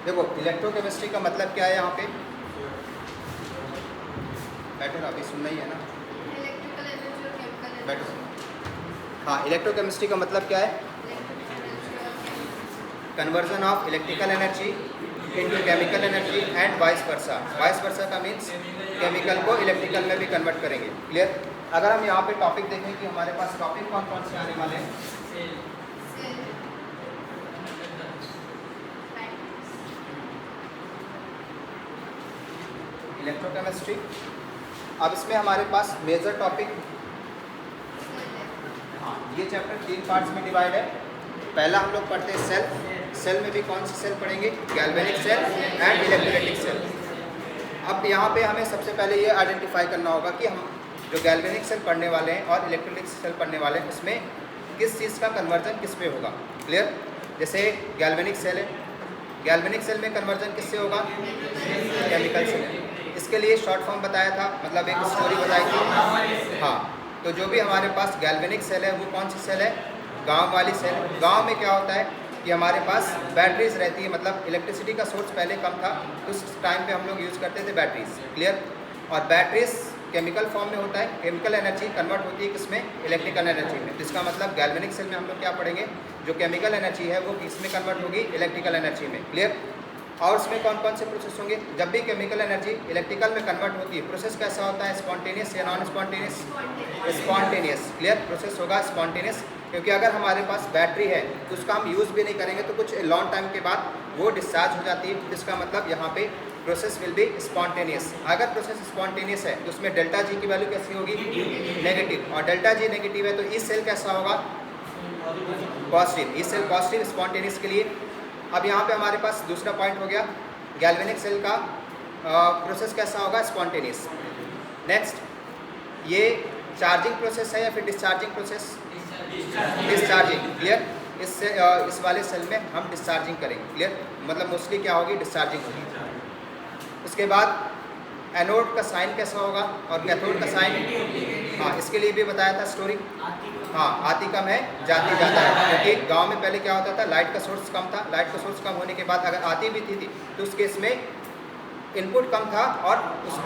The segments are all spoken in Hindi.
देखो इलेक्ट्रोकेमिस्ट्री का मतलब क्या है यहाँ पे, बैठो अभी सुनना ही है ना, इलेक्ट्रिकल एनर्जी और केमिकल एनर्जी। बैठो। हाँ, इलेक्ट्रोकेमिस्ट्री का मतलब क्या है, conversion of electrical energy into chemical energy and vice versa. Vice versa का मीन्स केमिकल को इलेक्ट्रिकल में भी कन्वर्ट करेंगे। क्लियर। अगर हम यहाँ पे टॉपिक देखें कि हमारे पास टॉपिक कौन कौन से आने वाले हैं, इलेक्ट्रोकेमिस्ट्री। अब इसमें हमारे पास मेजर टॉपिक, हाँ ये चैप्टर 3 पार्ट्स में डिवाइड है। पहला हम लोग पढ़ते हैं सेल। सेल में भी कौन सी सेल पढ़ेंगे, galvanic cell and electrolytic cell. अब यहाँ पे हमें सबसे पहले ये आइडेंटिफाई करना होगा कि हम जो गैल्वेनिक सेल पढ़ने वाले हैं और इलेक्ट्रोलाइटिक सेल पढ़ने वाले हैं उसमें किस चीज़ का कन्वर्जन किस में होगा। क्लियर। जैसे गैल्वेनिक सेल है, गैल्वेनिक सेल में कन्वर्जन किससे होगा, केमिकल से। इसके लिए शॉर्ट फॉर्म बताया था, मतलब एक स्टोरी बताई थी। हाँ, तो जो भी हमारे पास गैल्वेनिक सेल है वो कौन सी सेल है, गांव वाली सेल। गांव में क्या होता है कि हमारे पास बैटरीज रहती है, मतलब इलेक्ट्रिसिटी का सोर्स पहले कम था तो उस टाइम पे हम लोग यूज़ करते थे बैटरीज। क्लियर। और बैटरीज केमिकल फॉर्म में होता है, केमिकल एनर्जी कन्वर्ट होती है किसमें, इलेक्ट्रिकल एनर्जी में। जिसका मतलब गैल्वेनिक सेल में हम लोग क्या पढ़ेंगे, जो केमिकल एनर्जी है वो किसमें कन्वर्ट होगी, इलेक्ट्रिकल एनर्जी में। क्लियर। और उसमें कौन कौन से प्रोसेस होंगे, जब भी केमिकल एनर्जी इलेक्ट्रिकल में कन्वर्ट होती है प्रोसेस कैसा होता है, स्पॉन्टेनियस या non spontaneous, spontaneous. Clear. Process होगा स्पॉन्टेनियस, क्योंकि अगर हमारे पास बैटरी है तो उसका हम यूज़ भी नहीं करेंगे तो कुछ लॉन्ग टाइम के बाद वो डिस्चार्ज हो जाती है। जिसका मतलब यहाँ पे प्रोसेस विल बी स्पॉन्टेनियस। अगर प्रोसेस स्पॉन्टेनियस है तो उसमें डेल्टा जी की वैल्यू कैसी होगी, नेगेटिव। और डेल्टा जी नेगेटिव है तो ई सेल कैसा होगा, positive. E cell positive spontaneous के लिए। अब यहाँ पे हमारे पास दूसरा पॉइंट हो गया, गैल्वेनिक सेल का प्रोसेस कैसा होगा, स्पॉन्टेनियस। नेक्स्ट, ये चार्जिंग प्रोसेस है या फिर डिस्चार्जिंग प्रोसेस, डिस्चार्जिंग। क्लियर। इस वाले सेल में हम डिस्चार्जिंग करेंगे। क्लियर। मतलब मोस्टली क्या होगी, डिस्चार्जिंग होगी। उसके बाद एनोड का साइन कैसा होगा और कैथोड का साइन, हाँ इसके लिए भी बताया था स्टोरी। हाँ, आती कम है जाती ज़्यादा है, क्योंकि गांव में पहले क्या होता था, लाइट का सोर्स कम था। लाइट का सोर्स कम होने के बाद अगर आती भी थी तो उस केस में इनपुट कम था और उस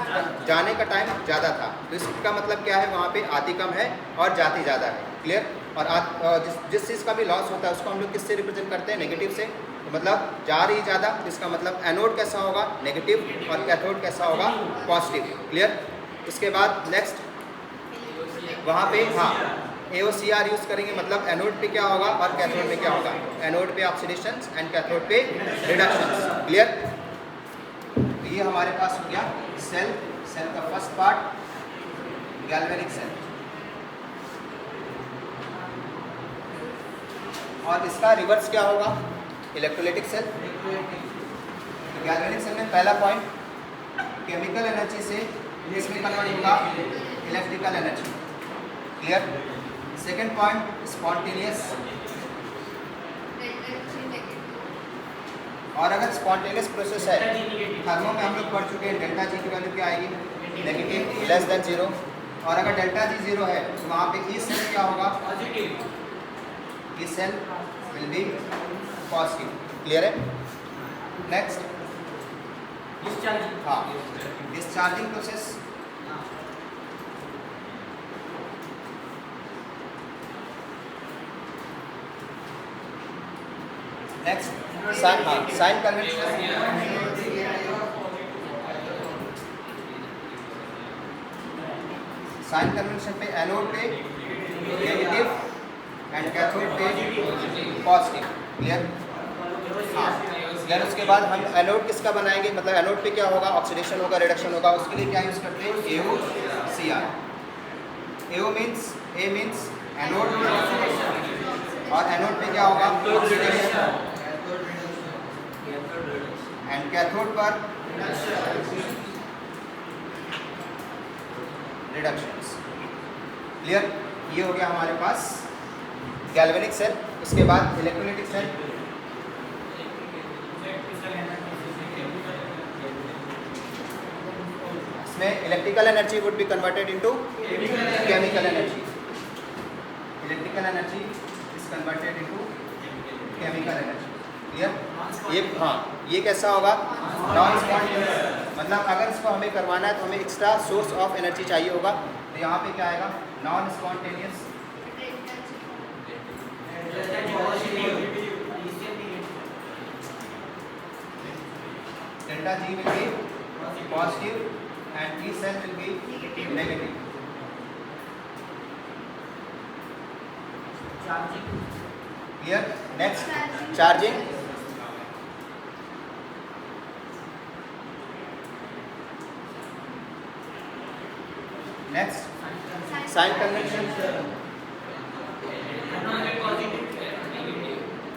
जाने का टाइम ज़्यादा था। तो इसका मतलब क्या है, वहाँ पे आती कम है और जाती ज़्यादा है। क्लियर। और जिस चीज़ का भी लॉस होता है उसको हम लोग किससे रिप्रेजेंट करते हैं, नेगेटिव से। तो मतलब जा रही ज़्यादा, तो इसका मतलब एनोड कैसा होगा, नेगेटिव, और कैथोड कैसा होगा, पॉजिटिव। क्लियर। उसके बाद नेक्स्ट वहाँ पे हाँ AOCR यूज़ करेंगे, मतलब एनोड पे क्या होगा और कैथोड पे क्या होगा। एनोड पे ऑक्सीडेशन एंड कैथोड पे रिडक्शन। क्लियर। तो ये हमारे पास हो गया सेल। सेल का फर्स्ट पार्ट गैल्वेनिक सेल, और इसका रिवर्स क्या होगा, इलेक्ट्रोलाइटिक सेल। गैल्वेनिक सेल में पहला पॉइंट केमिकल एनर्जी से इसमें कन्वर्ट होगा electrical energy. Clear. Second point spontaneous, और अगर स्पॉन्टेनियस प्रोसेस है, थर्मो में हम लोग पढ़ चुके हैं डेल्टा जी की वैल्यू क्या आएगी, नेगेटिव, लेस देन 0। और अगर डेल्टा जी 0 है तो वहाँ पे ई सेल क्या होगा, E cell will be positive. Clear है। नेक्स्ट हाँ, discharging process. Next sign convention. Sign convention पे एनोड पे नेगेटिव एंड कैथोड पे पॉजिटिव। क्लियर। हाँ। देन उसके बाद हम एनोड किसका बनाएंगे, मतलब एनोड पे क्या होगा, ऑक्सीडेशन होगा, रिडक्शन होगा। उसके लिए क्या यूज़ करते हैं, AOCR। AO means, A means anode, और एनोड पे क्या होगा, ऑक्सीडेशन, एंड कैथोड पर रिडक्शंस। क्लियर। ये हो गया हमारे पास गैल्वेनिक सेल। उसके बाद इलेक्ट्रोलाइटिक सेल। इसमें electrical energy would be converted into chemical energy. Electrical energy is converted into chemical energy. Clear. ये हाँ, ये कैसा होगा, नॉन स्पॉन्टेनियस। मतलब अगर इसको हमें करवाना है तो हमें एक्स्ट्रा सोर्स ऑफ एनर्जी चाहिए होगा, तो यहाँ पे क्या आएगा, non spontaneous delta G will be positive and T cell will be negative. Clear. Next charging. Next sign convention.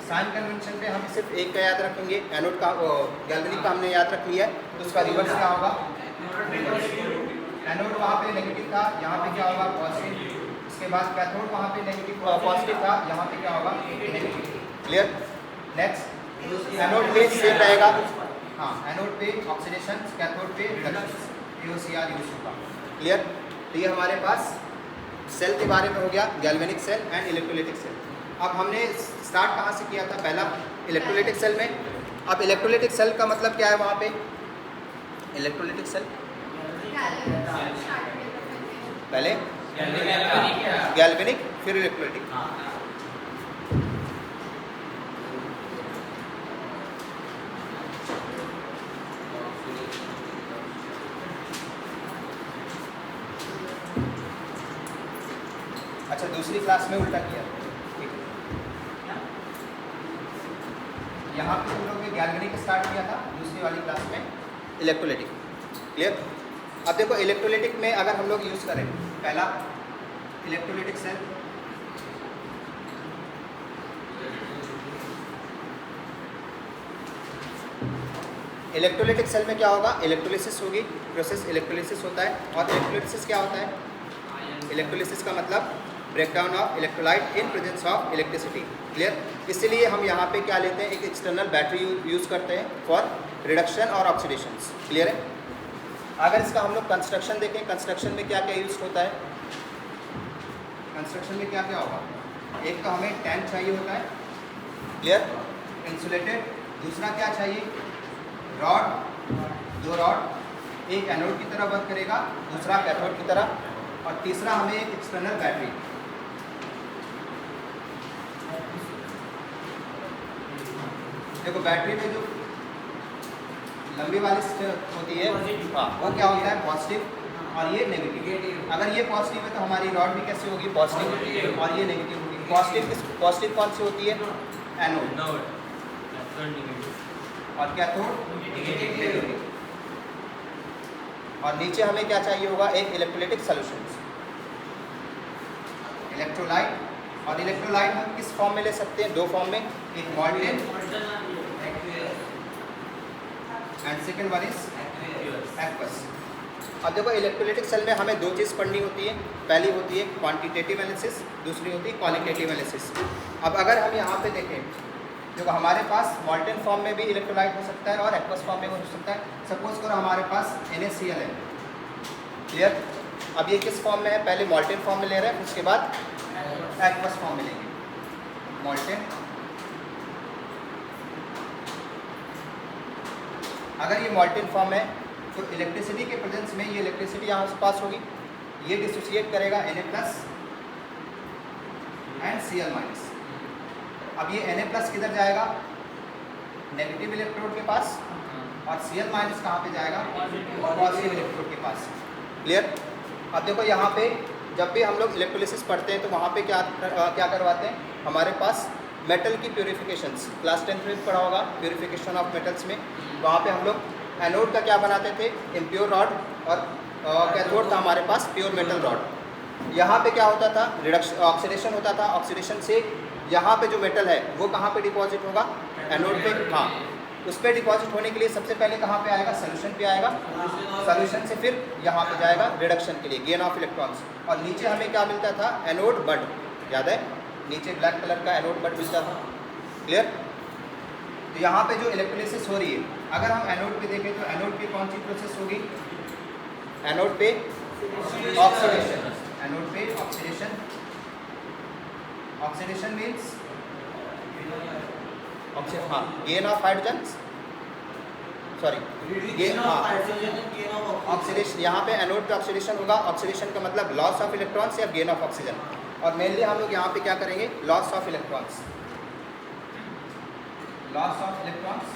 Sign convention पे हम सिर्फ एक का याद रखेंगे, एनोड का गैल्वेनिक का हमने याद रख लिया है, तो उसका रिवर्स क्या होगा, एनोड वहाँ पे नेगेटिव था, यहाँ पे क्या होगा पॉजिटिव। उसके बाद कैथोड वहाँ पे नेगेटिव पॉजिटिव था, यहाँ पे क्या होगा नेगेटिव। क्लियर। नेक्स्ट एनोड पे सेम रहेगा, हाँ एनोड पे ऑक्सीडेशन, कैथोड पे रिडक्शन, AOCR यूज होगा। क्लियर। तो ये हमारे पास सेल के बारे में हो गया, galvanic cell and electrolytic cell. अब हमने स्टार्ट कहाँ से किया था, पहला इलेक्ट्रोलाइटिक सेल में। अब इलेक्ट्रोलाइटिक सेल का मतलब क्या है वहाँ पे, इलेक्ट्रोलाइटिक सेल पहले गैल्वेनिक फिर इलेक्ट्रोलाइटिक। अच्छा, दूसरी क्लास में उल्टा किया, ठीक है। यहाँ पे हम लोग ने गैल्वेनिक स्टार्ट किया था, दूसरी वाली क्लास में इलेक्ट्रोलाइटिक। क्लियर। अब देखो इलेक्ट्रोलाइटिक में अगर हम लोग यूज़ करें, पहला इलेक्ट्रोलाइटिक सेल, इलेक्ट्रोलाइटिक सेल में क्या होगा, इलेक्ट्रोलिसिस होगी, प्रोसेस इलेक्ट्रोलिसिस होता है। और इलेक्ट्रोलिसिस क्या होता है, इलेक्ट्रोलिसिस का मतलब breakdown of electrolyte in presence of electricity. Clear. इसलिए हम यहाँ पे क्या लेते हैं, एक एक्सटर्नल बैटरी यूज़ करते हैं फॉर रिडक्शन और ऑक्सीडेशन। क्लियर है। अगर इसका हम लोग कंस्ट्रक्शन देखें, कंस्ट्रक्शन में क्या क्या यूज़ होता है, कंस्ट्रक्शन में क्या क्या होगा, एक तो हमें टैंक चाहिए होता है, क्लियर, इंसुलेटेड। दूसरा क्या चाहिए, रॉड, दो रॉड, एक एनोड की तरह वर्क करेगा, दूसरा कैथोड की तरह, और तीसरा हमें एक एक्सटर्नल बैटरी। देखो बैटरी में जो लंबी वाली होती है, हाँ वो क्या होता है पॉजिटिव, और ये नेगेटिव। अगर ये पॉजिटिव है तो हमारी रॉड भी कैसे होगी पॉजिटिव, और ये नेगेटिव होगी। पॉजिटिव कौन सी होती है, एनोड, और कैथोड नेगेटिव। और नीचे हमें क्या चाहिए होगा, एक इलेक्ट्रोलाइटिक सॉल्यूशन, इलेक्ट्रोलाइट। और इलेक्ट्रोलाइट हम किस फॉर्म में ले सकते हैं, दो फॉर्म में, एक molten and second one is aqueous. अब देखो इलेक्ट्रोलाइटिक सेल में हमें दो चीज़ पढ़नी होती है, पहली होती है क्वांटिटेटिव एनालिसिस, दूसरी होती है क्वालिटेटिव एनालिसिस। अब अगर हम यहाँ पे देखें, देखो हमारे पास मॉल्टेन फॉर्म में भी इलेक्ट्रोलाइट हो सकता है और एक्वस फॉर्म में हो सकता है। सपोज करो हमारे पास NaCl है, क्लियर। अब ये किस फॉर्म में है, पहले मॉल्टेन फॉर्म में ले रहे हैं, उसके बाद एक्वस फॉर्म में लेंगे, मॉल्टेन। अगर ये मॉल्टेन फॉर्म है तो इलेक्ट्रिसिटी के प्रेजेंस में ये इलेक्ट्रिसिटी यहाँ से पास होगी, ये डिसोसिएट करेगा Na+ एंड Cl-। अब ये Na+ किधर जाएगा, नेगेटिव इलेक्ट्रोड के पास, और Cl- कहाँ पे जाएगा, पॉजिटिव इलेक्ट्रोड के पास। क्लियर। अब देखो यहाँ पे जब भी हम लोग इलेक्ट्रोलिसिस पढ़ते हैं तो वहाँ पे क्या करवाते हैं, हमारे पास मेटल की प्योरीफिकेशंस, क्लास 10th में पढ़ा होगा प्योरीफिकेशन ऑफ मेटल्स में। वहाँ पे हम लोग एनोड का क्या बनाते थे, इम्प्योर रॉड, और कैथोड था हमारे पास प्योर मेटल रॉड। यहाँ पे क्या होता था, रिडक्शन ऑक्सीडेशन होता था, ऑक्सीडेशन से यहाँ पे जो मेटल है वो कहाँ पे डिपॉजिट होगा, एनोड पे, हाँ उस पर डिपॉजिट होने के लिए सबसे पहले कहाँ पे आएगा, सोल्यूशन पे आएगा, सोल्यूशन से फिर यहाँ पे जाएगा रिडक्शन के लिए, गेन ऑफ इलेक्ट्रॉन्स। और नीचे हमें क्या मिलता था, एनोड बड, याद है, नीचे ब्लैक कलर का एनोड बड मिलता था। क्लियर। तो यहाँ पे जो इलेक्ट्रोलिसिस हो रही है, अगर हम एनोड पे देखें तो एनोड पे कौन सी प्रोसेस होगी, एनोड पे ऑक्सीडेशन, एनोड पे ऑक्सीडेशन। ऑक्सीडेशन मीन्स हाँ, gain of hydrogen, sorry gain, हाँ ऑक्सीडेशन, यहाँ पे एनोड पे ऑक्सीडेशन होगा। ऑक्सीडेशन का मतलब लॉस ऑफ इलेक्ट्रॉन्स या गेन ऑफ ऑक्सीजन, और मेनली हम लोग यहाँ पे क्या करेंगे, loss of electrons, loss of electrons,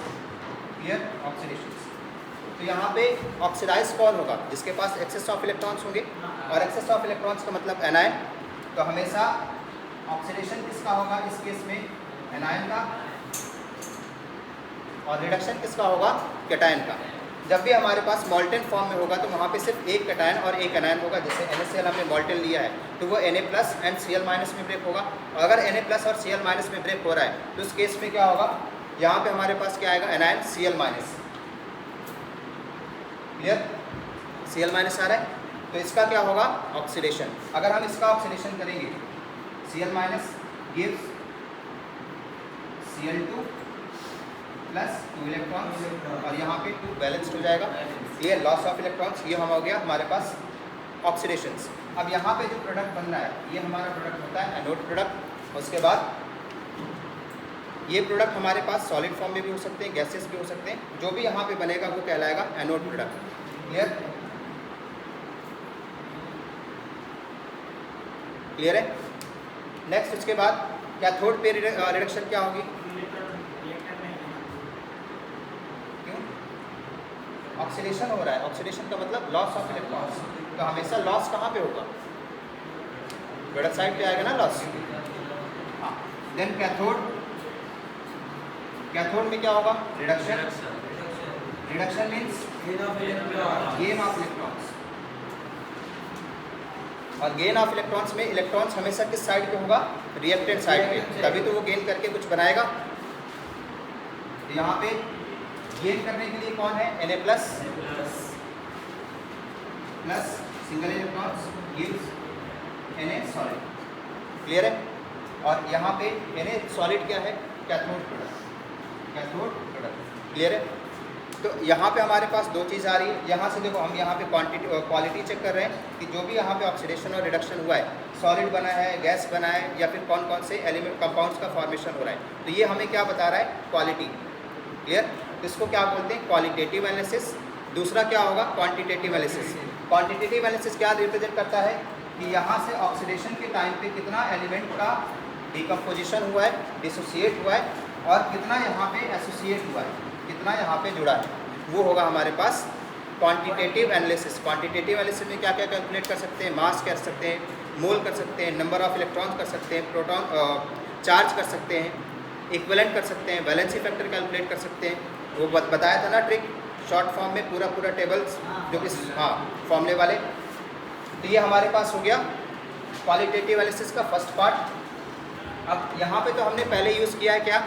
clear, oxidation. तो यहाँ पे ऑक्सीडाइज कौन होगा, जिसके पास एक्सेस ऑफ इलेक्ट्रॉन्स होंगे, और एक्सेस ऑफ इलेक्ट्रॉन्स का मतलब एनायन। तो हमेशा ऑक्सीडेशन किसका होगा इस केस में, एनायन का, और रिडक्शन किसका होगा, कैटायन का। जब भी हमारे पास मॉल्टेन फॉर्म में होगा तो वहाँ पे सिर्फ एक कैटायन और एक एनायन होगा। जैसे NaCl हमने मॉल्टेन लिया है तो वो Na+ एंड Cl- में ब्रेक होगा। और अगर Na+ और Cl- में ब्रेक हो रहा है तो उस केस में क्या होगा, यहाँ पे हमारे पास क्या आएगा, एनायन Cl-, क्लियर, Cl- आ रहा है। तो इसका क्या होगा, ऑक्सीडेशन। अगर हम इसका ऑक्सीडेशन करेंगे, Cl- gives Cl2 plus 2 electrons, और यहाँ पे 2 बैलेंस्ड हो जाएगा। ये लॉस ऑफ इलेक्ट्रॉन्स, ये हो गया हमारे पास ऑक्सीडेशंस। अब यहाँ पे जो प्रोडक्ट बन रहा है ये हमारा प्रोडक्ट होता है एनोड प्रोडक्ट। उसके बाद ये प्रोडक्ट हमारे पास सॉलिड फॉर्म में भी हो सकते हैं, गैसेस भी हो सकते हैं। जो भी यहाँ पे बनेगा वो कहलाएगा एनोड प्रोडक्ट, क्लियर, क्लियर है। नेक्स्ट उसके बाद कैथोड पे रिडक्शन क्या होगी, ऑक्सीडेशन हो रहा है। ऑक्सीडेशन का मतलब लॉस ऑफ इलेक्ट्रॉन्स, तो हमेशा लॉस कहाँ पे होगा, प्रोडक्ट साइड पे आएगा ना लॉस। हाँ, देन कैथोड, कैथोड में क्या होगा, reduction, reduction means gain of electrons, और गेन ऑफ इलेक्ट्रॉन्स में इलेक्ट्रॉन्स हमेशा किस साइड पे होगा, रिएक्टेंट साइड पे, तभी तो वो गेन करके कुछ बनाएगा। तो यहाँ पे गेन करने के लिए कौन है, Na+ plus single electrons gives Na solid, clear है। और यहाँ पे Na सॉलिड क्या है, cathode product, cathode product, clear है। तो यहाँ पे हमारे पास दो चीज़ आ रही है। यहाँ से देखो हम यहाँ पे क्वालिटी चेक कर रहे हैं कि जो भी यहाँ पे ऑक्सीडेशन और रिडक्शन हुआ है, सॉलिड बना है, गैस बना है, या फिर कौन कौन से एलिमेंट कंपाउंड्स का फॉर्मेशन हो रहा है। तो ये हमें क्या बता रहा है, क्वालिटी, क्लियर। इसको क्या बोलते हैं, क्वालिटेटिव एनालिसिस। दूसरा क्या होगा, क्वांटिटेटिव एनालिसिस। क्वांटिटेटिव एनालिसिस क्या रिप्रेजेंट करता है कि यहाँ से ऑक्सीडेशन के टाइम पे कितना एलिमेंट का डिकम्पोजिशन हुआ है, डिसोसिएट हुआ है, और कितना यहाँ पे एसोसिएट हुआ है, कितना यहाँ पे जुड़ा है, वो होगा हमारे पास क्वांटिटेटिव एनालिसिस। क्वांटिटेटिव एनालिसिस में क्या क्या कैलकुलेट कर सकते हैं, मास कर सकते हैं, मोल कर सकते हैं, नंबर ऑफ इलेक्ट्रॉन्स कर सकते हैं, प्रोटॉन चार्ज कर सकते हैं, इक्विवेलेंट कर सकते हैं, वैलेंसी फैक्टर कैलकुलेट कर सकते हैं। वो बताया था ना ट्रिक, शॉर्ट फॉर्म में पूरा टेबल्स जो इस फॉर्मूले वाले। तो ये हमारे पास हो गया क्वालिटेटिव एनालिसिस का फर्स्ट पार्ट। अब यहाँ पे तो हमने पहले यूज़ किया है क्या,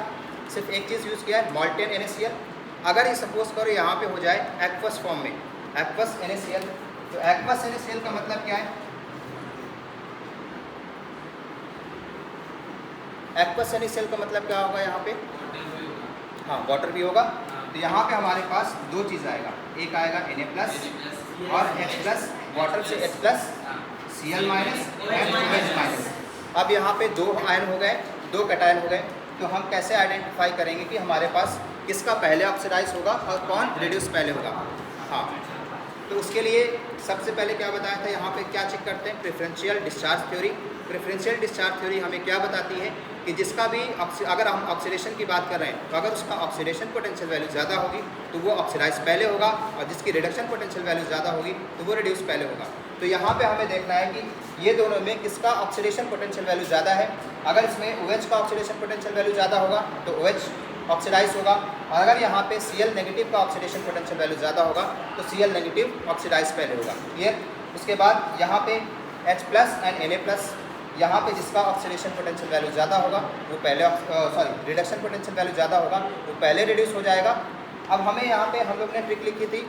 सिर्फ एक चीज़ यूज़ किया है, मॉल्टेन NaCl। अगर ये सपोज करो यहाँ पे हो जाए एक्वस फॉर्म में, एक्वस NaCl, तो एक्वस NaCl का मतलब क्या है, एक्वस NaCl का मतलब क्या होगा यहाँ पे, हाँ वाटर भी होगा। तो यहाँ पे हमारे पास दो चीज़ आएगा, एक आएगा Na+ और H+, वाटर से H+, Cl- एंड OH-। अब यहाँ पे दो आयन हो गए, दो कैटायन हो गए। तो हम कैसे आइडेंटिफाई करेंगे कि हमारे पास किसका पहले ऑक्सीडाइज होगा और कौन रिड्यूस पहले होगा। हाँ, तो उसके लिए सबसे पहले क्या बताया था, यहाँ पे क्या चेक करते हैं, preferential discharge theory. Preferential discharge theory हमें क्या बताती है कि जिसका भी अगर हम ऑक्सीडेशन की बात कर रहे हैं तो अगर उसका ऑक्सीडेशन पोटेंशियल वैल्यू ज़्यादा होगी तो वो ऑक्सीडाइज पहले होगा, और जिसकी रिडक्शन पोटेंशियल वैल्यू ज़्यादा होगी तो वो रिड्यूस पहले होगा। तो यहाँ पे हमें देखना है कि ये दोनों में किसका ऑक्सीडेशन पोटेंशियल वैल्यू ज़्यादा है। अगर इसमें OH का ऑक्सीडेशन पोटेंशियल वैल्यू ज़्यादा होगा तो OH ऑक्सीडाइज होगा, और अगर यहाँ पे Cl- का ऑक्सीडेशन पोटेंशियल वैल्यू ज़्यादा होगा तो Cl- ऑक्सीडाइज पहले होगा, क्लियर। उसके बाद यहाँ पे H+ एंड Na+, यहाँ पे जिसका ऑक्सीडेशन पोटेंशियल वैल्यू ज़्यादा होगा वो पहले, रिडक्शन पोटेंशियल वैल्यू ज़्यादा होगा वो पहले रिड्यूस हो जाएगा। अब हमें यहाँ पे हम लोग ने ट्रिक लिखी थी,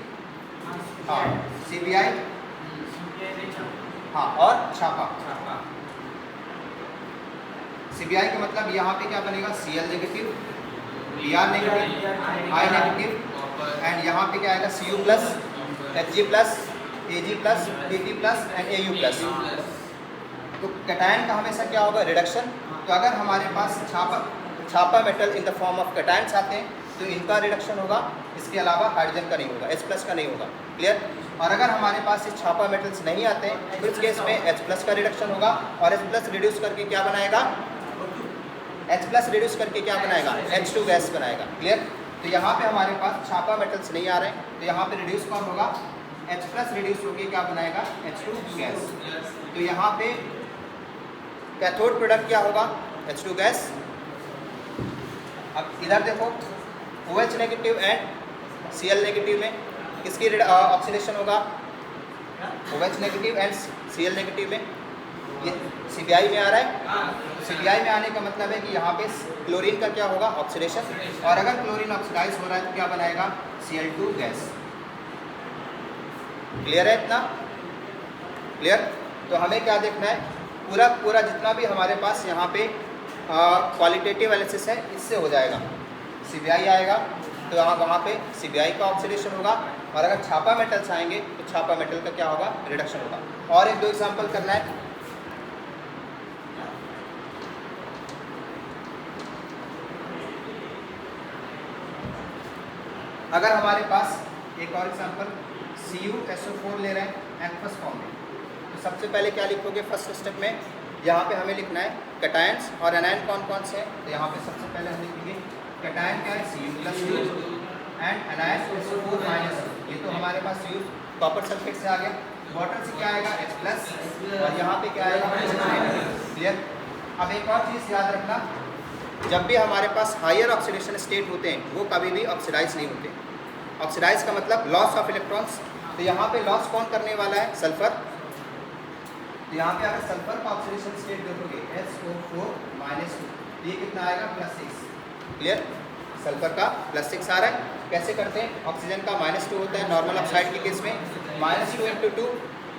हाँ CPI, हाँ और छापा। CPI का मतलब यहाँ पे क्या बनेगा, Cl-, Br-, I-, एंड यहाँ पे क्या आएगा, Cu+, Hg+, Ag+, Pp+ and Au+। तो कैटायन का हमेशा क्या होगा, रिडक्शन। तो अगर हमारे पास छापा छापा metal in the form of cations आते हैं तो इनका रिडक्शन होगा, इसके अलावा हाइड्रोजन का नहीं होगा, H+ का नहीं होगा। क्लियर? और अगर हमारे पास ये छापा मेटल्स नहीं आते हैं तो इस केस में H+ का रिडक्शन होगा और H+ रिड्यूस करके क्या बनाएगा, H+ रिड्यूस करके क्या बनाएगा, H2 गैस बनाएगा। क्लियर? तो यहाँ पे हमारे पास छापा मेटल्स नहीं आ रहे हैं तो यहाँ पे रिड्यूस कौन होगा, H+ रिड्यूस होकर क्या बनाएगा, H2 गैस। तो यहाँ पे कैथोड प्रोडक्ट क्या होगा, H2 गैस। अब इधर देखो OH negative and Cl negative में किसकी ऑक्सीडेशन होगा, OH negative and Cl negative में। ये CBI में आ रहा है, CBI में आने का मतलब है कि यहाँ पे क्लोरीन का क्या होगा, ऑक्सीडेशन, और अगर क्लोरीन ऑक्सीडाइज हो रहा है तो क्या बनाएगा, Cl2 गैस। क्लियर है इतना? क्लियर? तो हमें क्या देखना है, पूरा जितना भी हमारे पास यहाँ पे क्वालिटेटिव एनालिसिस है इससे हो जाएगा। CBI आएगा तो वहाँ पे CBI का ऑक्सीडेशन होगा, और अगर छापा मेटल्स आएंगे तो छापा मेटल का क्या होगा, रिडक्शन होगा। और एक दो एग्जांपल करना है। अगर हमारे पास एक और एग्जांपल CuSO4 ले रहे हैं एक्वस फॉर्म में, तो सबसे पहले क्या लिखोगे, फर्स्ट स्टेप में यहाँ पे हमें लिखना है कैटायंस और एनायन कौन कौन से हैं। तो यहाँ पे सबसे पहले हम लिखेंगे कैटायन क्या है, Cu+2 एंड एनायन SO4-, ये तो हमारे पास Cu कॉपर सल्फेट से आ गया। वाटर से क्या आएगा, H+, और यहाँ पे क्या आएगा, क्लियर। अब एक और चीज़ याद रखना, जब भी हमारे पास हायर ऑक्सीडेशन स्टेट होते हैं वो कभी भी ऑक्सीडाइज नहीं होते। ऑक्सीडाइज का मतलब लॉस ऑफ इलेक्ट्रॉन्स। तो यहाँ पे लॉस कौन करने वाला है, सल्फर। तो यहाँ पे अगर सल्फर का ऑक्सीडेशन स्टेट देखोगे SO4-2, ये कितना आएगा, +6। क्लियर? सल्फर का +6 आ रहा है। कैसे करते हैं, ऑक्सीजन का -2 होता है नॉर्मल ऑक्साइड के केस में, -2 × 2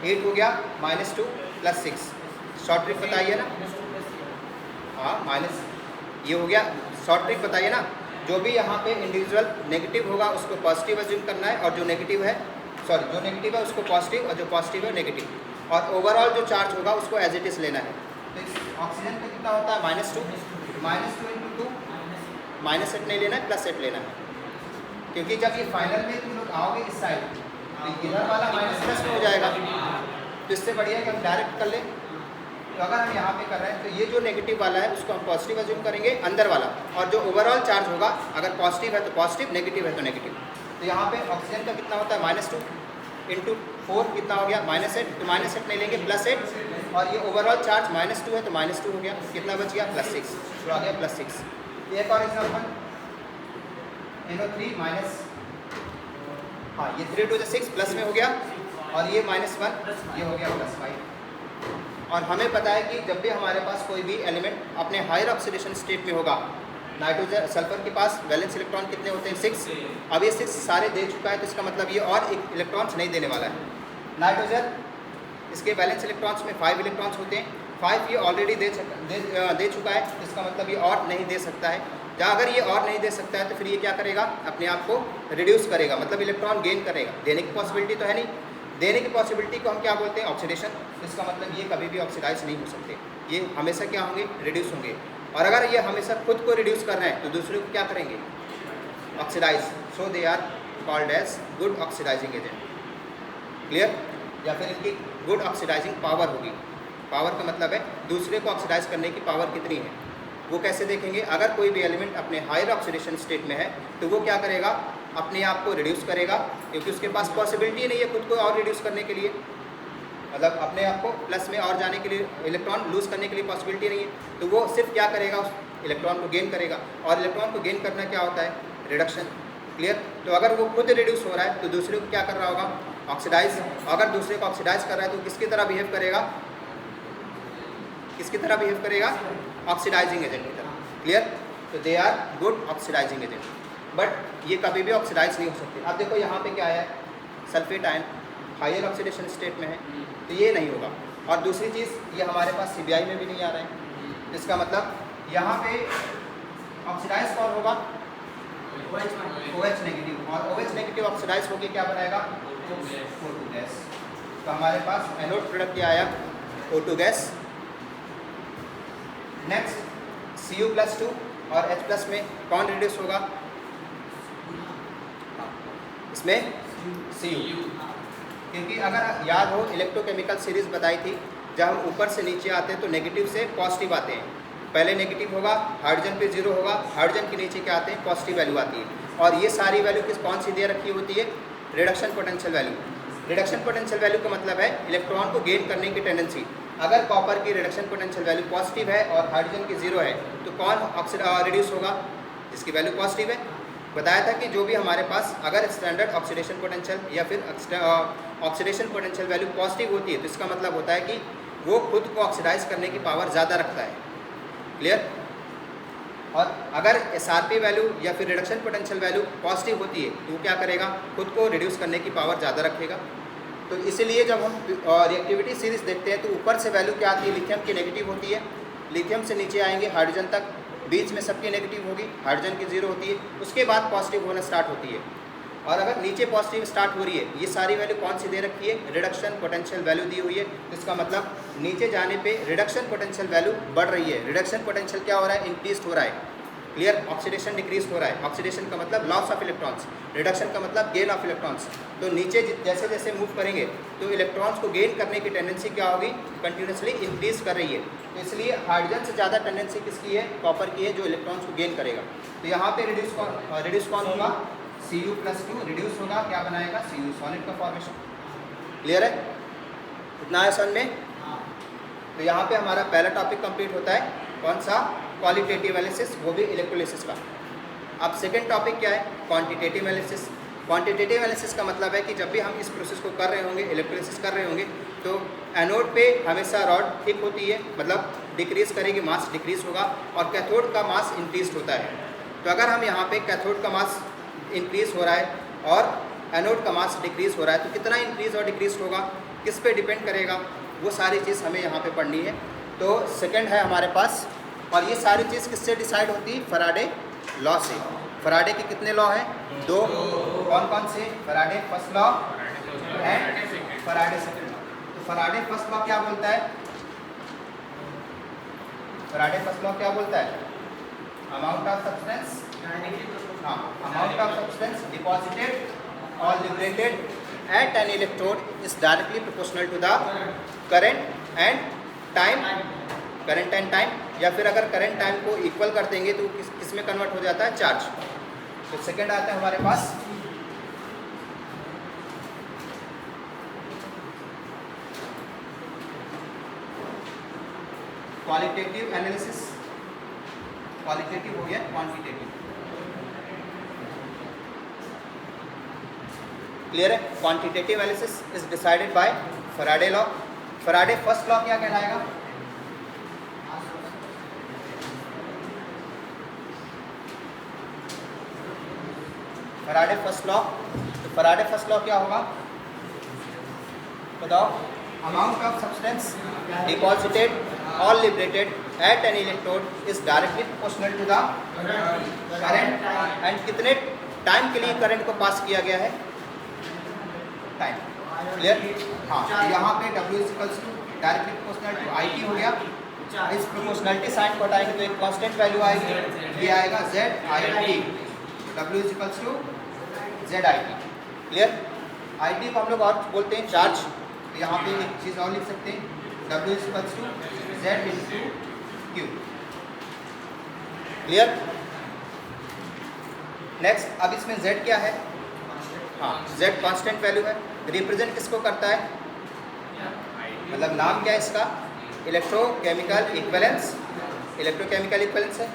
8 हो गया, -2 + 6 शॉर्ट ट्रिक बताइए ना, हाँ माइनस ये हो गया शॉर्ट ट्रिक बताइए ना। जो भी यहाँ पे इंडिविजुअल नेगेटिव होगा उसको पॉजिटिव अज्यूम करना है, और जो नेगेटिव है जो नेगेटिव है उसको पॉजिटिव, और जो पॉजिटिव है नेगेटिव, और ओवरऑल जो चार्ज होगा उसको एज इट इज़ लेना है। तो इस ऑक्सीजन का कितना होता है, -2 × 2 -8 नहीं लेना है, +8 लेना है, क्योंकि जब ये फाइनल में तुम लोग आओगे इस साइड तो इधर वाला -+ में हो जाएगा। तो इससे बढ़िया कि हम डायरेक्ट कर लें। तो अगर हम यहाँ पे कर रहे हैं तो ये जो नेगेटिव वाला है उसको हम पॉजिटिव अज्यूम करेंगे अंदर वाला, और जो ओवरऑल चार्ज होगा अगर पॉजिटिव है तो पॉजिटिव, नेगेटिव है तो नेगेटिव। तो यहाँ पे ऑक्सीजन का कितना होता है, -2 × 4 कितना हो गया, -8। तो -8 नहीं लेंगे, +8, और ये ओवरऑल चार्ज -2 है तो -2 हो गया, कितना बच गया, +6, तो आ गया +6। एक और एग्जाम्पल, NO3-, हाँ ये 3 × 6 प्लस में हो गया, और ये -1 ये हो गया +5। और हमें पता है कि जब भी हमारे पास कोई भी एलिमेंट अपने हायर ऑक्सीडेशन स्टेट में होगा, नाइट्रोजन सल्फर के पास वैलेंस इलेक्ट्रॉन कितने होते हैं, 6। अब ये 6 सारे दे चुका है तो इसका मतलब ये और एक इलेक्ट्रॉन्स नहीं देने वाला है। नाइट्रोजन इसके वैलेंस इलेक्ट्रॉन्स में 5 इलेक्ट्रॉन्स होते हैं, 5 ये ऑलरेडी दे चुका है, तो इसका मतलब ये और नहीं दे सकता है। या अगर ये और नहीं दे सकता है तो फिर ये क्या करेगा, अपने आप को रिड्यूस करेगा, मतलब इलेक्ट्रॉन गेन करेगा। देने की पॉसिबिलिटी तो है नहीं, देने की पॉसिबिलिटी को हम क्या बोलते हैं, ऑक्सीडेशन। इसका मतलब ये कभी भी ऑक्सीडाइज नहीं हो सकते, ये हमेशा क्या होंगे, रिड्यूस होंगे। और अगर ये हमेशा खुद को रिड्यूस कर रहे हैं तो दूसरे को क्या करेंगे, oxidise. So they are called as good oxidising agent. Clear? या फिर इनकी गुड ऑक्सीडाइजिंग पावर होगी। पावर का मतलब है दूसरे को ऑक्सीडाइज करने की पावर कितनी है। वो कैसे देखेंगे, अगर कोई भी एलिमेंट अपने हायर ऑक्सीडेशन स्टेट में है तो वो क्या करेगा, अपने आप को रिड्यूस करेगा, क्योंकि उसके पास पॉसिबिलिटी नहीं है खुद को और रिड्यूस करने के लिए, मतलब अपने आप को प्लस में और जाने के लिए, इलेक्ट्रॉन लूज करने के लिए पॉसिबिलिटी नहीं है। तो वो सिर्फ क्या करेगा, उस इलेक्ट्रॉन को गेन करेगा, और इलेक्ट्रॉन को गेन करना क्या होता है, रिडक्शन। क्लियर? तो अगर वो खुद रिड्यूस हो रहा है तो दूसरे को क्या कर रहा होगा, ऑक्सीडाइज। अगर दूसरे को ऑक्सीडाइज कर रहा है तो किसकी तरह बिहेव करेगा, किसकी तरह बिहेव करेगा, ऑक्सीडाइजिंग एजेंट की तरह। क्लियर? तो they are good oxidising agent, but ये कभी भी ऑक्सीडाइज नहीं हो सकते। अब देखो यहाँ पे क्या है, sulphate ion higher oxidation state में है तो ये नहीं होगा। और दूसरी चीज़, ये हमारे पास CBI में भी नहीं आ रहा है, इसका मतलब यहाँ पे ऑक्सीडाइज कौन होगा, OH नेगेटिव, और OH नेगेटिव ऑक्सीडाइज होकर क्या बनाएगा, O2 गैस। तो हमारे पास एनोड प्रोडक्ट क्या आया, O2 गैस। नेक्स्ट Cu+2 और H+ में कौन रिड्यूस होगा? इसमें Cu, क्योंकि अगर याद हो इलेक्ट्रोकेमिकल सीरीज बताई थी, जब हम ऊपर से नीचे आते हैं तो नेगेटिव से पॉजिटिव आते हैं। पहले नेगेटिव होगा, हाइड्रोजन पे 0 होगा, हाइड्रोजन के नीचे क्या आते हैं? पॉजिटिव वैल्यू आती है। और ये सारी वैल्यू कौन सी दे रखी होती है? Reduction potential value. Reduction potential value का मतलब है इलेक्ट्रॉन को गेन करने की टेंडेंसी। अगर कॉपर की रिडक्शन पोटेंशियल वैल्यू पॉजिटिव है और हाइड्रोजन की 0 है तो कौन रिड्यूस होगा? जिसकी वैल्यू पॉजिटिव है। बताया था कि जो भी हमारे पास अगर स्टैंडर्ड ऑक्सीडेशन पोटेंशियल या फिर ऑक्सीडेशन पोटेंशियल वैल्यू पॉजिटिव होती है तो इसका मतलब होता है कि वो खुद को ऑक्सीडाइज करने की पावर ज़्यादा रखता है। क्लियर? और अगर SRP वैल्यू या फिर रिडक्शन पोटेंशियल वैल्यू पॉजिटिव होती है तो वो क्या करेगा? खुद को रिड्यूस करने की पावर ज़्यादा रखेगा। तो इसीलिए जब हम रिएक्टिविटी सीरीज देखते हैं तो ऊपर से वैल्यू क्या आती है? लिथियम की नेगेटिव होती है। लिथियम से नीचे आएंगे हाइड्रोजन तक, बीच में सबकी नेगेटिव होगी, हाइड्रोजन की 0 होती है, उसके बाद पॉजिटिव होना स्टार्ट होती है। और अगर नीचे पॉजिटिव स्टार्ट हो रही है, ये सारी वैल्यू कौन सी दे रखी है? रिडक्शन पोटेंशियल वैल्यू दी हुई है। तो इसका मतलब नीचे जाने पे रिडक्शन पोटेंशियल वैल्यू बढ़ रही है। रिडक्शन पोटेंशियल क्या हो रहा है? इंक्रीज हो रहा है। क्लियर? ऑक्सीडेशन डिक्रीज हो रहा है। ऑक्सीडेशन का मतलब लॉस ऑफ इलेक्ट्रॉन्स, रिडक्शन का मतलब गेन ऑफ इलेक्ट्रॉन्स। तो नीचे जैसे जैसे मूव करेंगे तो इलेक्ट्रॉन्स को गेन करने की टेंडेंसी क्या होगी? कंटिन्यूसली इंक्रीज कर रही है। तो इसलिए हाइड्रोजन से ज़्यादा टेंडेंसी किसकी है? कॉपर की है, जो इलेक्ट्रॉन्स को गेन करेगा। तो यहाँ पे रिड्यूस कौन होगा? Cu+2 रिड्यूस होगा, क्या बनाएगा? Cu, सॉलिड का फॉर्मेशन। क्लियर है? इतना है समझ में? तो यहाँ पे हमारा पहला टॉपिक कंप्लीट होता है। कौन सा? क्वालिटेटिव एनालिसिस, वो भी इलेक्ट्रोलिसिस का। अब सेकंड टॉपिक क्या है? Quantitative analysis. क्वांटिटेटिव एनालिसिस का मतलब है कि जब भी हम इस प्रोसेस को कर रहे होंगे, इलेक्ट्रोलिसिस कर रहे होंगे, तो एनोड पे हमेशा रॉड थिक होती है, मतलब डिक्रीज करेगी, मास डिक्रीज होगा, और कैथोड का मास इंक्रीज होता है। तो अगर हम यहाँ पे कैथोड का मास इंक्रीज हो रहा है और एनोड का मास डिक्रीज हो रहा है तो कितना इंक्रीज और डिक्रीज होगा? किस पे डिपेंड करेगा? वो सारी चीज़ हमें यहाँ पे पढ़नी है। तो सेकंड है हमारे पास, और ये सारी चीज़ किससे डिसाइड होती है? फैराडे लॉ से। फैराडे के कितने लॉ हैं? 2। कौन कौन से? Faraday first law and Faraday second law. तो फैराडे फर्स्ट लॉ क्या बोलता है? फैराडे फर्स्ट लॉ क्या बोलता है? Amount of substance, amount of substance deposited or liberated at an electrode is directly proportional to the current and time, current and time, या फिर अगर current time को इक्वल कर देंगे तो किस में कन्वर्ट हो जाता है? चार्ज। तो सेकंड आता है हमारे पास क्वालिटेटिव एनालिसिस। क्वालिटेटिव हो गया, क्वांटिटेटिव। क्लियर है? Quantitative analysis is decided by Faraday law. Faraday first law क्या कहलाएगा? Faraday first law. तो फैराडे फर्स्ट लॉ क्या होगा? बताओ। अमाउंट ऑफ सब्सटेंस डिपॉजिटेड और liberated at an electrode is directly proportional to the current, and कितने टाइम के लिए करंट को पास किया गया है? टाइम। क्लियर? हाँ, यहाँ पे W directly proportional to IT हो गया। इस प्रोपोर्शनलिटी साइन को हटाएंगे तो एक कांस्टेंट वैल्यू आएगी, ये आएगा ZIT। W ZIT। Clear? IT को हम लोग और बोलते हैं चार्ज। तो यहाँ पे एक चीज़ और लिख सकते हैं, W Z/Q। क्लियर? नेक्स्ट, अब इसमें Z क्या है? हाँ, Z कांस्टेंट वैल्यू है। रिप्रेजेंट किसको करता है? मतलब नाम क्या है इसका? Electrochemical equivalence. इलेक्ट्रोकेमिकल इक्विवेलेंस है।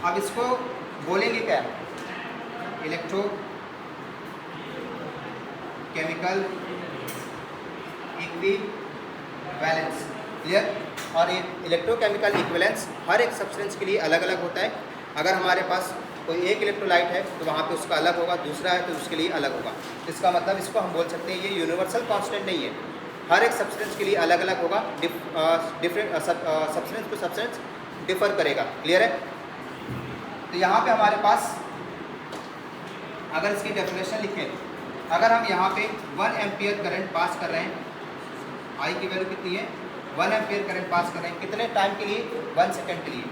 अब इसको बोलेंगे क्या? Electrochemical equivalence. क्लियर? और ये इलेक्ट्रोकेमिकल इक्विवेलेंस हर एक सब्सटेंस के लिए अलग अलग होता है। अगर हमारे पास कोई एक इलेक्ट्रोलाइट है तो वहाँ पे उसका अलग होगा, दूसरा है तो उसके लिए अलग होगा। इसका मतलब इसको हम बोल सकते हैं ये यूनिवर्सल कांस्टेंट नहीं है, हर एक सब्सटेंस के लिए अलग अलग होगा। Different substance to substance differ करेगा। क्लियर है? तो यहाँ पे हमारे पास अगर इसकी डेफिनेशन लिखें, अगर हम यहाँ पे 1 एम्पियर करंट पास कर रहे हैं, I की वैल्यू कितनी है? 1 एम्पियर करंट पास कर रहे हैं, कितने टाइम के लिए? 1 सेकेंड के लिए।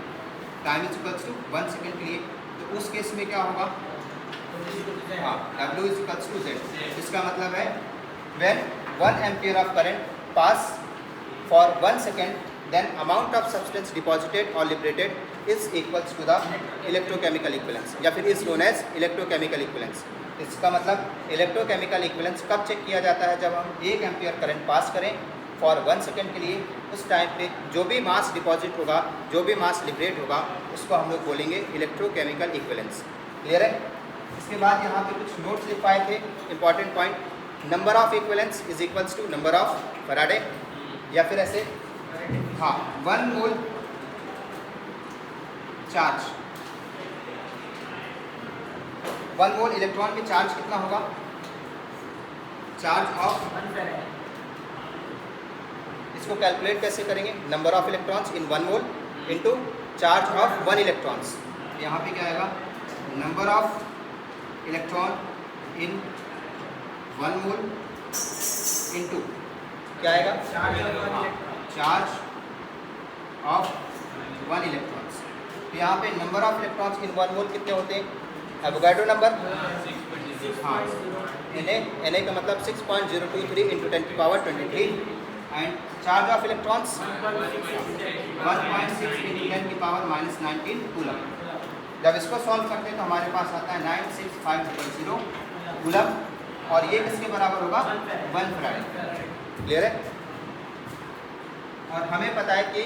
Time is equals to 1 second के लिए, तो उस केस में क्या होगा, हाँ W is equals to Z। इसका मतलब है when 1 ampere of current pass for 1 second then amount of substance deposited or liberated is equals to the electrochemical equivalence या फिर is known as electrochemical equivalence। इसका मतलब इलेक्ट्रोकेमिकल इक्विवेलेंस कब चेक किया जाता है, जब हम 1 एम्पियर करंट पास करें फॉर 1 सेकेंड के लिए, उस टाइम पे जो भी मास डिपॉजिट होगा, जो भी मास लिबरेट होगा, उसको हम लोग बोलेंगे इलेक्ट्रोकेमिकल इक्विवेलेंस। क्लियर है। इसके बाद यहाँ पे कुछ नोट्स लिख पाए थे, important point, number of equivalence is equals to number of Faraday, या फिर ऐसे, हाँ 1 मोल चार्ज, 1 मोल इलेक्ट्रॉन में चार्ज कितना होगा, चार्ज ऑफ, इसको कैलकुलेट कैसे करेंगे, number of electrons in 1 mole into charge of 1 electrons. यहाँ पे क्या आएगा, number of electron in 1 mole into क्या आएगा, चार्ज ऑफ 1 इलेक्ट्रॉन्स। तो यहाँ पे नंबर ऑफ इलेक्ट्रॉन्स इन 1 मोल कितने होते हैं, एवोगाड्रो नंबर, हाँ Na का मतलब 6.023 into 10⁻23 and charge of electrons 1.6 into 10⁻−19 coulomb. जब इसको सॉल्व करते हैं तो हमारे पास आता है 96500 कूलम, और ये किसके बराबर होगा, 1 फैराडे। क्लियर है। और हमें पता है कि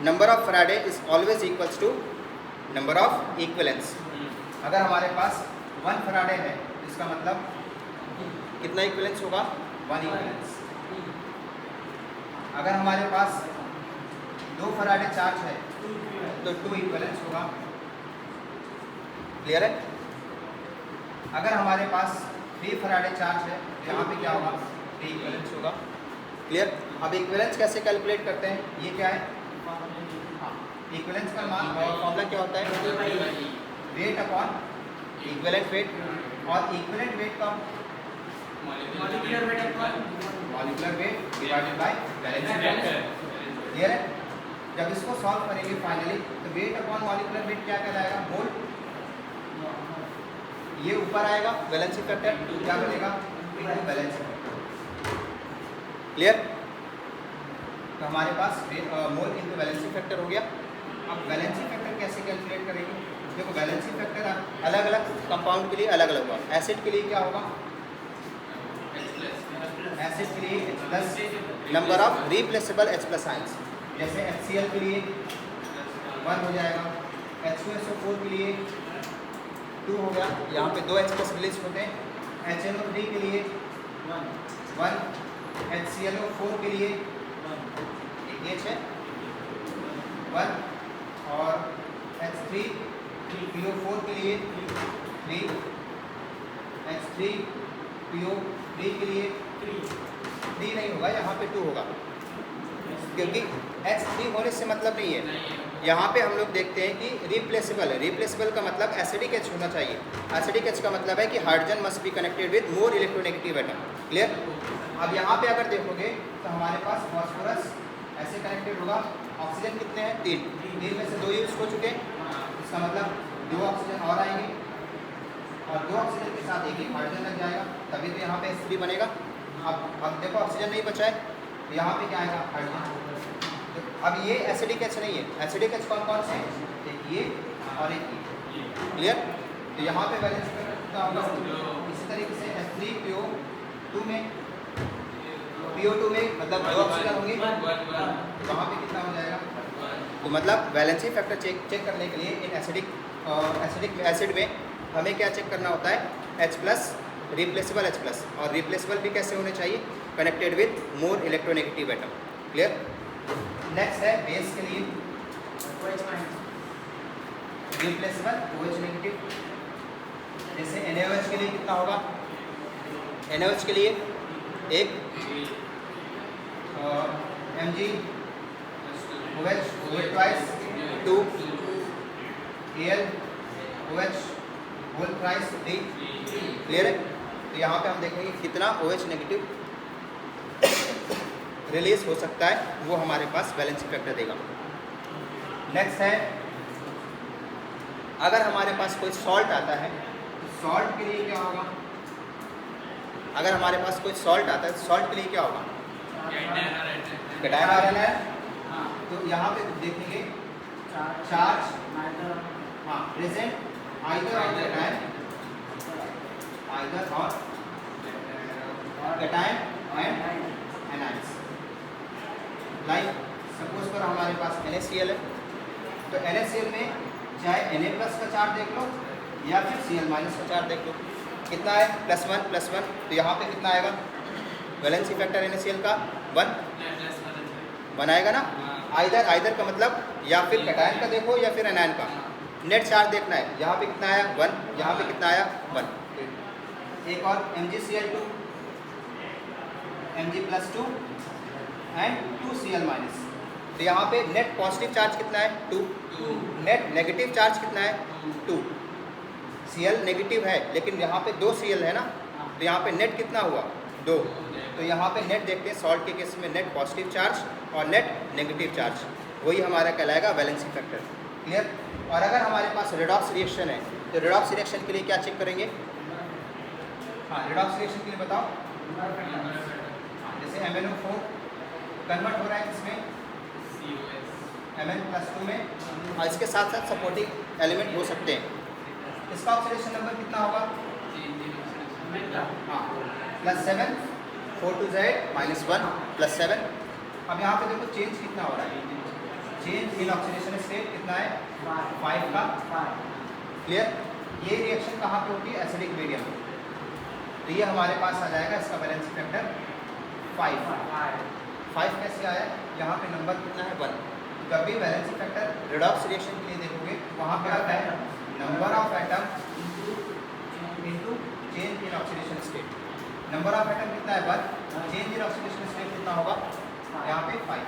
number of Faraday is always equals to number of equivalence. अगर हमारे पास 1 फैराडे है, इसका मतलब कितना इक्विवेलेंस होगा, 1 इक्विवेलेंस। अगर हमारे पास 2 फैराडे चार्ज है तो 2 इक्विवेलेंस होगा। क्लियर है। अगर हमारे पास 3 फैराडे चार्ज है, यहाँ पे क्या होगा, 3 इक्विवेलेंस होगा। क्लियर। अब इक्विवेलेंस कैसे कैलकुलेट करते हैं, ये क्या है, इक्विवेलेंस का मान फॉर्मूला क्या होता है, वेट अपॉन इक्विवेलेंट वेट, और इक्विवेलेंट वेट का molecular weight divided by balancing factor. Clear है। जब इसको सॉल्व करेंगे फाइनली, तो वेट अपॉन मॉलिक्यूलर वेट क्या कहलाएगा, मोल, ये ऊपर आएगा बैलेंसिंग फैक्टर, क्या बनेगा, बैलेंसिंग फैक्टर। क्लियर। तो हमारे पास मोल इनटू बैलेंसिंग फैक्टर हो गया। अब बैलेंसिंग फैक्टर कैसे कैलकुलेट करेंगे, देखो बैलेंसिंग फैक्टर अलग अलग कंपाउंड के लिए अलग अलग होगा। एसिड के लिए क्या होगा, एसिड के लिए H+, number of replaceable H+ ions, जैसे HCl के लिए 1 हो जाएगा, H2SO4 के लिए 2 हो गया, यहाँ पे 2 H+ रिलीज होते हैं, HNO3 के लिए 1, HClO4 के लिए एक H है 1, और H3PO4 के लिए 3, H3PO3 के लिए 3 नहीं होगा, यहाँ पे 2 होगा, क्योंकि H3 होने से मतलब नहीं है। यहाँ पे हम लोग देखते हैं कि रिप्लेसेबल है, रिप्लेसेबल का मतलब एसिडिक H होना चाहिए। एसिडिक H का मतलब है कि hydrogen must be connected with more electronegative atom. Clear. अब यहाँ पे अगर देखोगे तो हमारे पास फॉस्फोरस ऐसे कनेक्टेड होगा, ऑक्सीजन कितने हैं, 3 में से 2 यूज हो चुके हैं, इसका मतलब 2 ऑक्सीजन और आएंगे, और 2 ऑक्सीजन के साथ एक हाइड्रोजन लग जाएगा, तभी तो यहाँ पे H3 बनेगा। अब देखो ऑक्सीजन नहीं बचा है, तो यहाँ पे क्या आएगा, हाइड्रोजन। तो अब ये एसिडिक H नहीं है, एसिडिक H कौन कौन से हैं, एक ये और एक ये। क्लियर। तो यहाँ पे बैलेंस कितना होगा, इसी तरीके से H3PO2 में, PO2 में मतलब 2 ऑक्सीजन होंगे, वहाँ पे कितना हो जाएगा। तो मतलब बैलेंसिंग फैक्टर चेक करने के लिए इन एसिडिक एसिड में हमें क्या चेक करना होता है, H+, रिप्लेसेबल H+, और रिप्लेसेबल भी कैसे होने चाहिए, connected with more electronegative atom. Clear. Next है बेस के लिए रिप्लेसेबल OH नेगेटिव, जैसे NaOH के लिए कितना होगा, NaOH के लिए एक MgOH twice 2 AlOH whole twice 3। Clear है। तो यहाँ पे हम देखेंगे कितना OH नेगेटिव रिलीज हो सकता है, वो हमारे पास बैलेंसिंग फैक्टर देगा। नेक्स्ट है अगर हमारे पास कोई सॉल्ट आता है तो सॉल्ट के लिए क्या होगा? अगर हमारे पास कोई सॉल्ट आता है तो सॉल्ट के लिए क्या होगा? कैटायन आ रहा है। तो यहाँ पे देखेंगे चार्ज हाँ present either on cation either on cation and anions. Like suppose पर हमारे पास NaCl है तो NaCl में चाहे Na प्लस का चार्ज देख लो या फिर Cl माइनस का चार्ज देख लो, कितना है +1 तो यहाँ पे कितना आएगा? वैलेंसी फैक्टर NaCl का 1 आएगा ना। आइदर का मतलब या फिर कैटायन का देखो या फिर एनायन का, नेट चार्ज देखना है। यहाँ पे कितना आया 1, यहाँ पे कितना आया 1। एक और MgCl2 Mg+2 एंड 2Cl-, तो यहाँ पे नेट पॉजिटिव चार्ज कितना है 2, नेट नेगेटिव चार्ज कितना है 2। Cl नेगेटिव है लेकिन यहाँ पे 2 Cl है ना, तो यहाँ पे नेट कितना हुआ 2। तो यहाँ पे नेट देखते हैं सॉल्ट के केस में नेट पॉजिटिव चार्ज और नेट नेगेटिव चार्ज, वही हमारा कहलाएगा वैलेंसी फैक्टर। क्लियर? और अगर हमारे पास रेडॉक्स रिएक्शन है तो रेडॉक्स रिएक्शन के लिए क्या चेक करेंगे? हाँ रेडॉक्स रिएक्शन के लिए बताओ। जैसे MnO4 कन्वर्ट हो रहा है इसमें Mn+2 में और इसके साथ साथ सपोर्टिंग एलिमेंट हो सकते हैं। इसका ऑक्सीडेशन नंबर कितना होगा? हाँ +7 4 to Z -1 +7। अब यहाँ पे देखो चेंज कितना हो रहा है, चेंज इन ऑक्सीडेशन स्टेट कितना है 5 का। क्लियर? ये रिएक्शन कहाँ पे होती है? Acidic medium. तो ये हमारे पास आ जाएगा इसका वैलेंसी फैक्टर 5 कैसे आया? यहाँ पे नंबर कितना है 1। जब भी वैलेंसी फैक्टर रेडॉक्स रिएक्शन के लिए देखोगे वहाँ पे आता है number of atom into change in oxidation state. Number of atom कितना है 1, चेंज इन ऑक्सीडेशन स्टेट कितना होगा? यहाँ पे 5।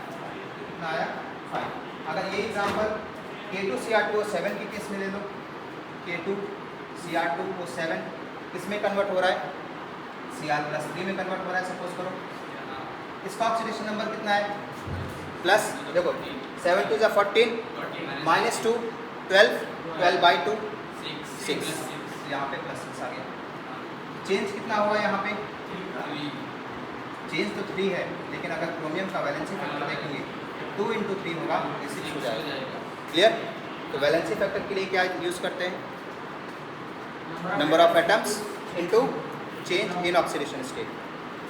कितना आया 5। अगर ये एग्जांपल K2Cr2O7 के केस में ले लो, K2Cr2O7 किस में कन्वर्ट हो रहा है? Cr+3 में कन्वर्ट हो रहा है सपोज करो। इसका ऑक्सीडेशन नंबर कितना है? प्लस देखो 7 to 14 -2 12/2 6, यहाँ पे +6 आ गया। चेंज कितना हुआ यहाँ पे? चेंज तो 3 है लेकिन अगर क्रोमियम का वैलेंसी फैक्टर देखेंगे 2 × 3 होगा, ये 6 हो जाएगा। क्लियर? तो वैलेंसी फैक्टर के लिए क्या यूज़ करते हैं? Number of atoms into change in oxidation state.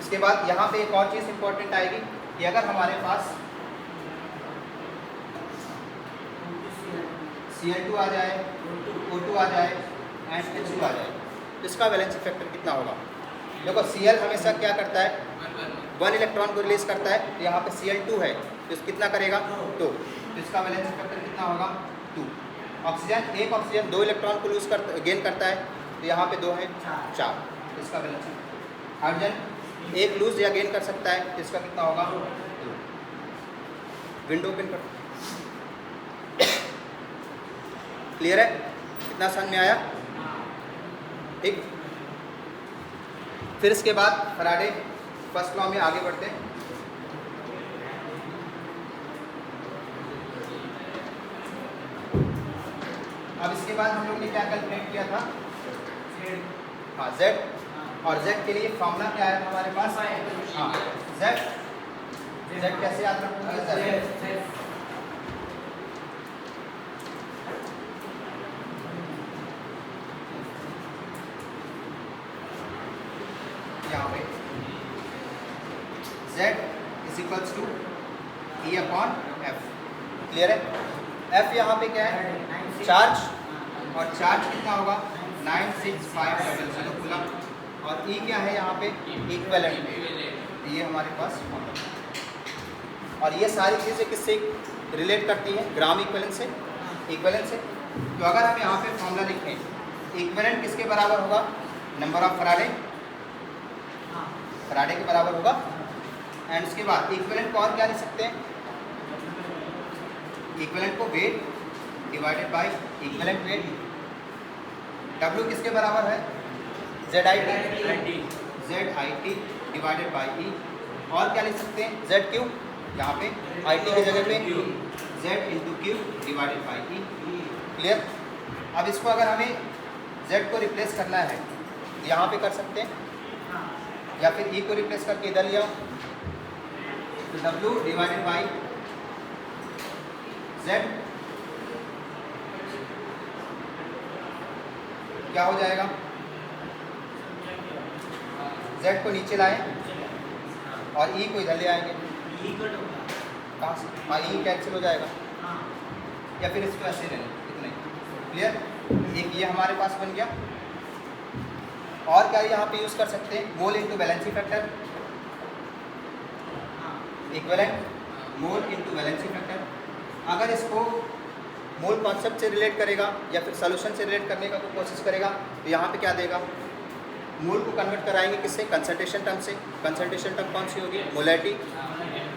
इसके बाद यहाँ पे एक और चीज़ इंपॉर्टेंट आएगी कि अगर हमारे पास Cl2 आ जाए, O2 आ जाए एंड H2 आ जाए तो इसका वैलेंसी फैक्टर कितना होगा? देखो Cl हमेशा क्या करता है 1 इलेक्ट्रॉन को रिलीज करता है, तो यहाँ पे Cl2 है तो इस कितना करेगा 2, तो इसका वैलेंसी फैक्टर कितना होगा 2। ऑक्सीजन एक ऑक्सीजन 2 इलेक्ट्रॉन को गेन करता है तो यहाँ पे 2 है 4, तो इसका वैलेंसी। हाइड्रोजन एक लूज या गेन कर सकता है तो इसका कितना होगा 2। विंडो ओपन कर। क्लियर है? कितना समझ में आया? ठीक। फिर इसके बाद फैराडे फर्स्ट लॉ में आगे बढ़ते हैं। अब इसके बाद हम लोग ने क्या कैलकुलेट किया था? हाँ Z, और Z के लिए फॉर्मूला क्या है हमारे पास? हाँ Z कैसे याद रखोगे? यहाँ पे Z = E/F। क्लियर है? F यहाँ पे क्या है? चार्ज, और चार्ज कितना होगा 96500 कूलम, और E क्या है यहाँ पे? इक्विवेलेंट। ये हमारे पास और ये सारी चीज़ें किससे रिलेट करती हैं? ग्राम इक्विवेलेंट से। तो अगर हम यहाँ पे फॉर्मूला लिखें, इक्विवेलेंट किसके बराबर होगा? नंबर ऑफ फैराडे के बराबर होगा। एंड उसके बाद इक्विवेलेंट को और क्या लिख सकते हैं? इक्विवेलेंट को weight divided by equivalent weight. W किसके बराबर है? ZIT divided by E। और क्या लिख सकते हैं? ZQ, यहाँ पे IT की जगह पे Z × Q divided by E। Clear? अब इसको अगर हमें z को रिप्लेस करना है तो यहाँ पे कर सकते हैं, या फिर e को रिप्लेस करके इधर ले आओ, तो w डिवाइडेड बाई z क्या हो जाएगा, z को नीचे लाएं और e को इधर ले आएंगे, कहाँ से, हाँ e कैंसिल हो जाएगा, या फिर इसको ऐसे ले लें, इतना ही। क्लियर, एक ये हमारे पास बन गया। और क्या यहाँ पे यूज़ कर सकते हैं, मोल इनटू वैलेंसी फैक्टर, इक्विवेलेंट मोल इनटू वैलेंसी फैक्टर। अगर इसको मोल कॉन्सेप्ट से रिलेट करेगा या फिर सोल्यूशन से रिलेट करने का कोई कोशिश करेगा तो यहाँ पे क्या देगा, मोल को कन्वर्ट कराएंगे किससे, कंसंट्रेशन टर्म से। कंसंट्रेशन टर्म कौन सी होगी, मोलैरिटी,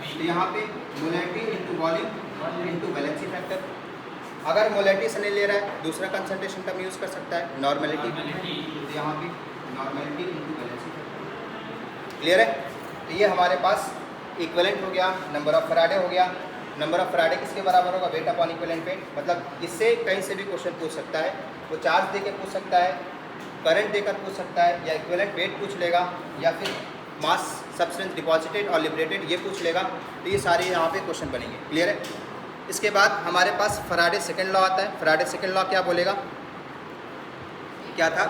तो यहाँ पे molarity into volume into valency factor. अगर मोलैरिटी से नहीं ले रहा है दूसरा कंसंट्रेशन टर्म यूज़ कर सकता है, नॉर्मेलिटी, तो यहाँ पे normality into valency factor. Clear है, तो ये हमारे पास इक्विवेलेंट हो गया, नंबर ऑफ फैराडे हो गया। नंबर ऑफ फैराडे किसके बराबर होगा, वेट अपॉन इक्विवेलेंट वेट, मतलब इससे कहीं से भी क्वेश्चन पूछ सकता है, वो चार्ज देकर पूछ सकता है, करंट देकर पूछ सकता है, या इक्विवेलेंट वेट पूछ लेगा, या फिर मास सब्सटेंस डिपॉजिटेड और लिबरेटेड ये पूछ लेगा। तो ये सारे यहाँ पे क्वेश्चन बनेंगे। क्लियर है, इसके बाद हमारे पास फैराडे सेकंड लॉ आता है। फैराडे सेकंड लॉ क्या बोलेगा, क्या था,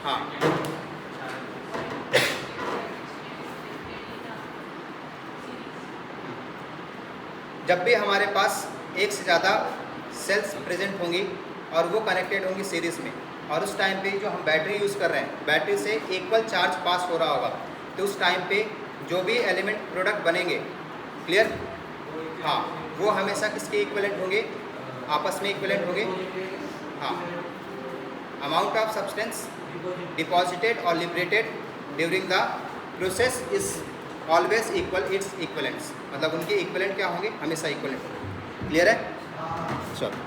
हाँ जब भी हमारे पास एक से ज़्यादा सेल्स प्रेजेंट होंगी और वो कनेक्टेड होंगी सीरीज़ में, और उस टाइम पे जो हम बैटरी यूज़ कर रहे हैं बैटरी से इक्वल चार्ज पास हो रहा होगा, तो उस टाइम पे जो भी एलिमेंट प्रोडक्ट बनेंगे, क्लियर, हाँ वो हमेशा किसके इक्विवेलेंट होंगे, आपस में इक्विवेलेंट होंगे। हाँ, अमाउंट ऑफ सब्सटेंस डिपॉजिटेड और liberated during the process is always equal it's equivalents, मतलब उनके इक्विवेलेंट क्या होंगे, हमेशा इक्विवेलेंट होंगे। क्लियर है, चलो।